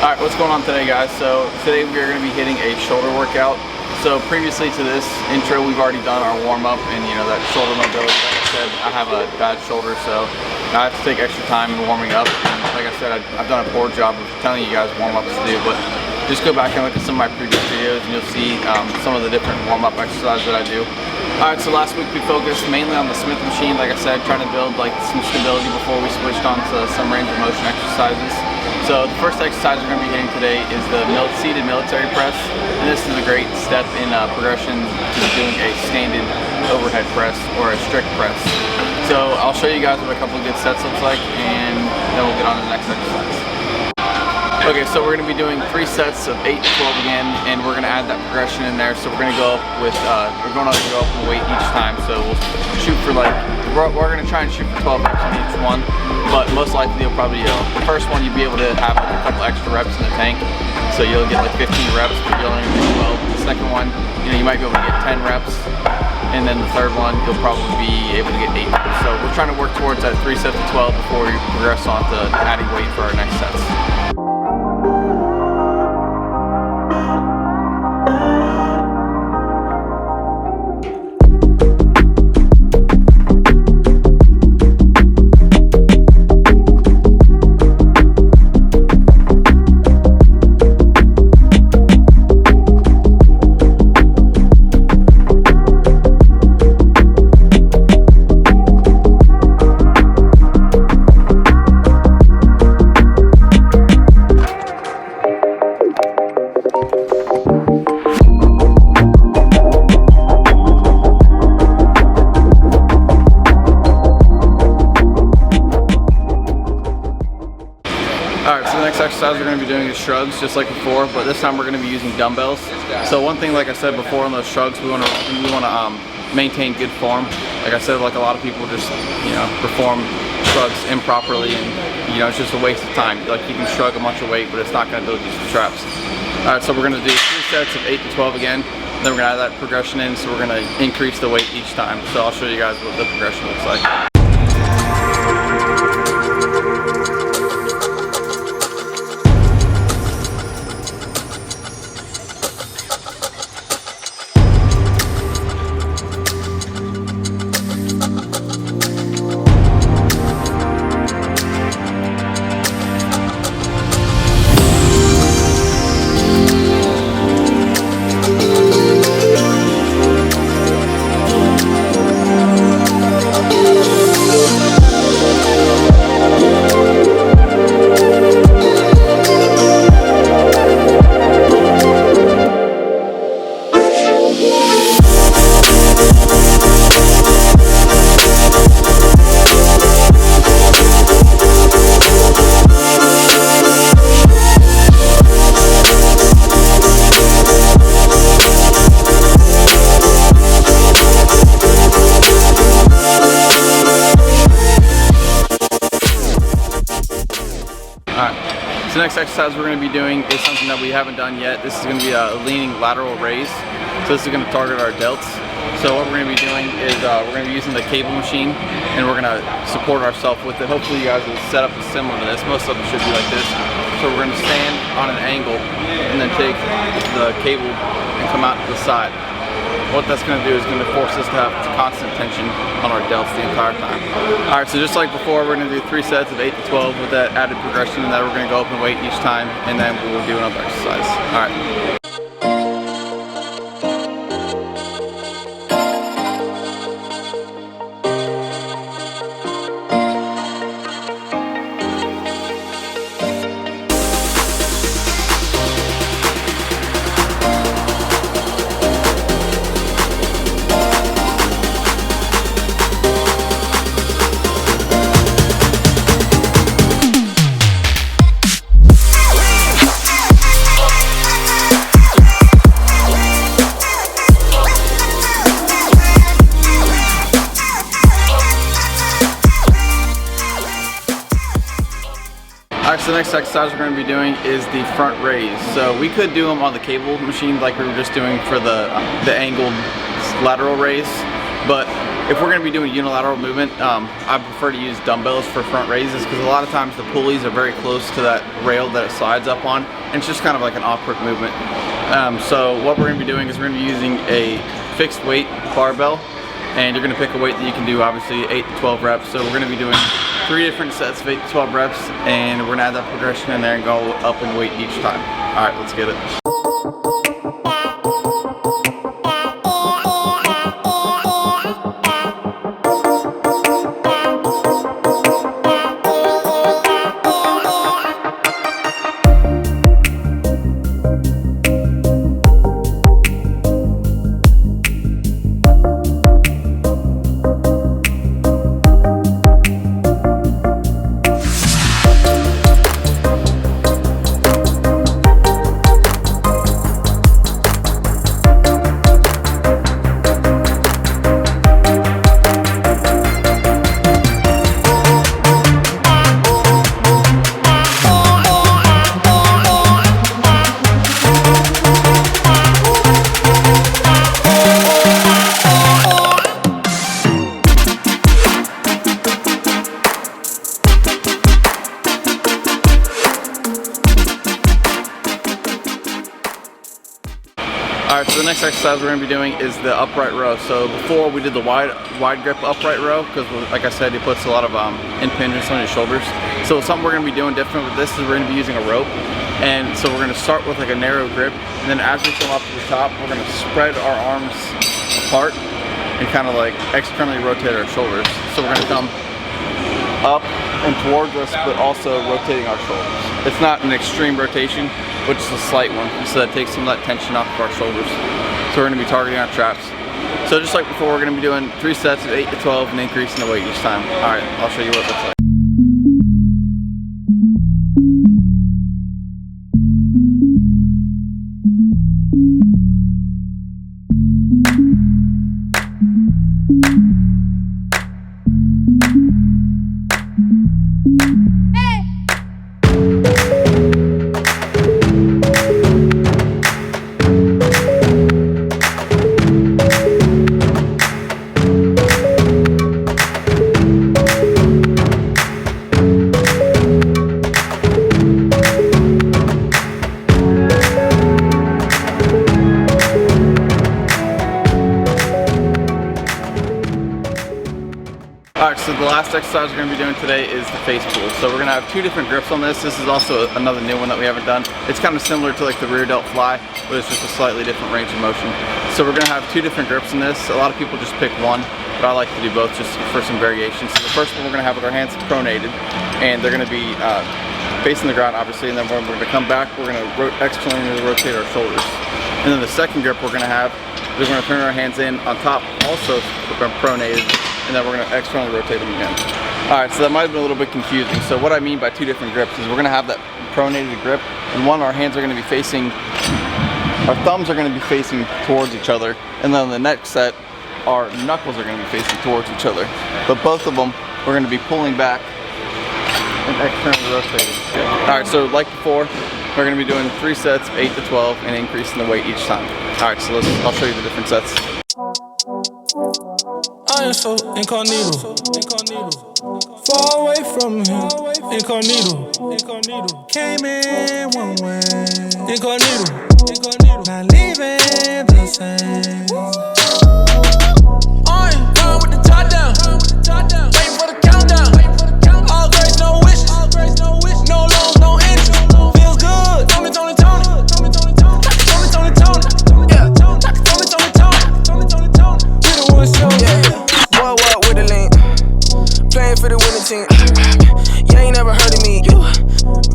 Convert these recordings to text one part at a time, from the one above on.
Alright, what's going on today, guys? So today we are going to be hitting a shoulder workout. So previously to this intro, we've already done our warm-up and that shoulder mobility. Like I said, I have a bad shoulder, so I have to take extra time in warming up. And like I said, I've done a poor job of telling you guys warm-ups to do, but just go back and look at some of my previous videos and you'll see some of the different warm-up exercises that I do. Alright, so last week we focused mainly on the Smith machine, like I said, trying to build some stability before we switched on to some range of motion exercises. So the first exercise we're going to be hitting today is the seated military press, and this is a great step in progression to doing a standing overhead press or a strict press. So I'll show you guys what a couple of good sets looks like, and then we'll get on to the next exercise. Okay, so we're going to be doing 3 sets of 8 to 12 again, and we're going to add that progression in there. So we're going to go up with, we're going to go up in weight each time. So we'll shoot for we're going to try and shoot for 12 reps on each one, but most likely you'll probably, the first one you'll be able to have a couple extra reps in the tank. So you'll get 15 reps, but you'll only get 12. The second one, you might be able to get 10 reps. And then the third one, you'll probably be able to get 8 reps. So we're trying to work towards that 3 sets of 12 before we progress on to adding weight for our next sets. Alright, so the next exercise we're going to be doing is shrugs, just like before, but this time we're going to be using dumbbells. So one thing, like I said before, on those shrugs, we want to maintain good form. Like I said, a lot of people just perform shrugs improperly, and it's just a waste of time. You can shrug a bunch of weight, but it's not going to build you some traps. Alright, so we're going to do 3 sets of 8 to 12 again. Then we're going to add that progression in, so we're going to increase the weight each time. So I'll show you guys what the progression looks like. The next exercise we're going to be doing is something that we haven't done yet. This is going to be a leaning lateral raise. So this is going to target our delts. So what we're going to be doing is we're going to be using the cable machine, and we're going to support ourselves with it. Hopefully you guys will set up similar to this. Most of them should be like this. So we're going to stand on an angle and then take the cable and come out to the side. What that's going to do is going to force us to have constant tension on our delts the entire time. Alright, so just like before, we're going to do 3 sets of 8 to 12 with that added progression, and that we're going to go up in weight each time, and then we'll do another exercise. Alright. Alright, so the next exercise we're going to be doing is the front raise. So we could do them on the cable machine like we were just doing for the angled lateral raise, but if we're going to be doing unilateral movement, I prefer to use dumbbells for front raises because a lot of times the pulleys are very close to that rail that it slides up on, and it's just kind of like an awkward movement. So what we're going to be doing is we're going to be using a fixed weight barbell, and you're going to pick a weight that you can do obviously 8 to 12 reps. So we're going to be doing 3 different sets of 8 to 12 reps, and we're going to add that progression in there and go up in weight each time. All right, let's get it. Alright, so the next exercise we're going to be doing is the upright row. So before we did the wide grip upright row, because like I said, it puts a lot of impingement on your shoulders. So something we're going to be doing different with this is we're going to be using a rope. And so we're going to start with like a narrow grip, and then as we come up to the top, we're going to spread our arms apart and kind of like externally rotate our shoulders. So we're going to come up and towards us, but also rotating our shoulders. It's not an extreme rotation, but just a slight one, so that takes some of that tension off of our shoulders. So we're going to be targeting our traps. So just like before, we're going to be doing 3 sets of 8 to 12 and increasing the weight each time. Alright, I'll show you what it looks like. Alright, so the last exercise we're going to be doing today is the face pull. So we're going to have 2 different grips on this. This is also another new one that we haven't done. It's kind of similar to like the rear delt fly, but it's just a slightly different range of motion. So we're going to have 2 different grips in this. A lot of people just pick one, but I like to do both just for some variation. So the first one we're going to have with our hands pronated, and they're going to be facing the ground obviously, and then when we're going to come back, we're going to externally rotate our shoulders. And then the second grip we're going to have, we're going to turn our hands in on top, also pronated, and then we're going to externally rotate them again. Alright, so that might have been a little bit confusing. So what I mean by 2 different grips is we're going to have that pronated grip, and one, our hands are going to be facing, our thumbs are going to be facing towards each other, and then the next set, our knuckles are going to be facing towards each other. But both of them, we're going to be pulling back and externally rotating. Alright, so like before, we're going to be doing 3 sets, 8 to 12, and increasing the weight each time. Alright, so I'll show you the different sets. I am so incognito, far away from him, incognito, came in one way, incognito, not leaving the same. I ain't going with the top down, waiting for the countdown, all grace, no wishes, no loans, no interest, feels good, Tony, yeah, Tony, we the one show, yeah. What with the link? Playing for the winning team. You ain't never heard of me. You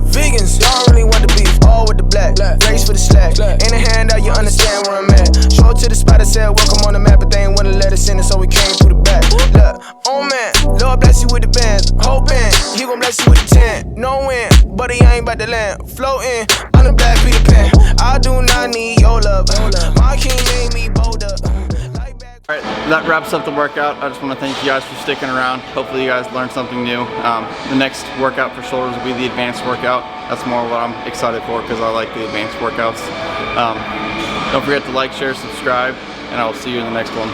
vegans, y'all really want the beef. All with the black. Race for the slack. Ain't a handout, you understand where I'm at. Show up to the spot, I said welcome on the map, but they ain't wanna let us in, so we came through the back. Look, oh man, Lord bless you with the bands. Hoping he gon' bless you with the 10. No win, but he ain't about to land. Floating on the black Peter Pan. I do not need your love. My king made me bolder. Alright, that wraps up the workout. I just want to thank you guys for sticking around. Hopefully you guys learned something new. The next workout for shoulders will be the advanced workout. That's more what I'm excited for because I like the advanced workouts. Don't forget to like, share, subscribe, and I will see you in the next one.